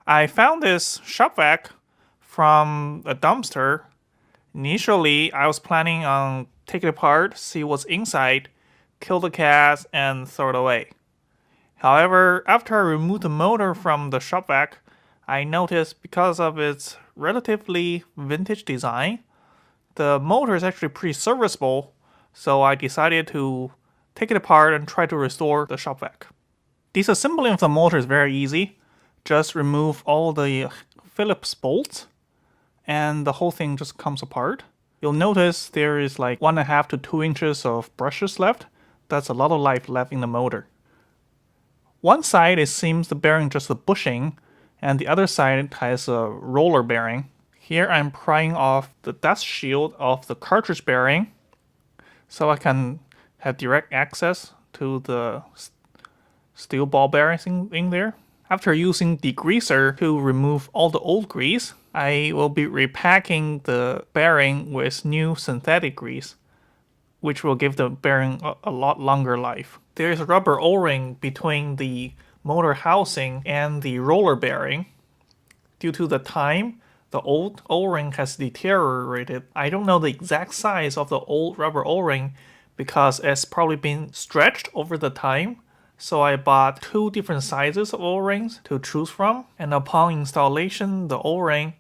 I found this shop vac from a dumpster. Initially, I was planning on taking it apart, see what's inside, kill the cats, and throw it away. However, after I removed the motor from the shop vac, I noticed because of its relatively vintage design, the motor is actually pretty serviceable, so I decided to take it apart and try to restore the shop vac. Disassembling of the motor is very easy. Just remove all the Phillips bolts and the whole thing just comes apart. You'll notice there is like 1.5 to 2 inches of brushes left. That's a lot of life left in the motor. One side it seems the bearing just a bushing, and the other side has a roller bearing. Here I'm prying off the dust shield of the cartridge bearing so I can have direct access to the steel ball bearings in there. After using degreaser to remove all the old grease, I will be repacking the bearing with new synthetic grease, which will give the bearing a lot longer life. There is a rubber O-ring between the motor housing and the roller bearing. Due to the time, the old O-ring has deteriorated. I don't know the exact size of the old rubber O-ring because it's probably been stretched over the time. So I bought 2 different sizes of O-rings to choose from, and upon installation the O-ring,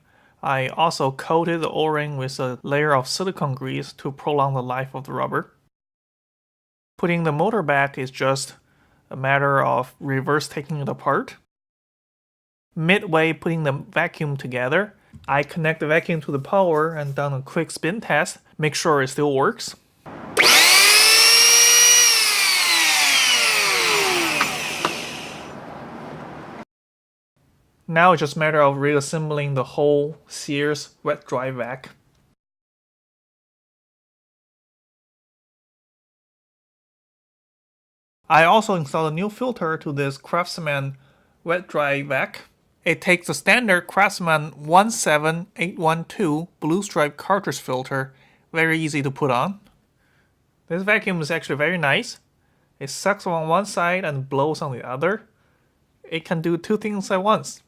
I also coated the O-ring with a layer of silicone grease to prolong the life of the rubber. Putting the motor back is just a matter of reverse taking it apart. Midway putting the vacuum together, I connect the vacuum to the power and done a quick spin test, make sure it still works. Now it's just a matter of reassembling the whole Sears wet dry vac. I also installed a new filter to this Craftsman wet dry vac. It takes the standard Craftsman 17812 blue stripe cartridge filter, very easy to put on. This vacuum is actually very nice. It sucks on one side and blows on the other. It can do 2 things at once.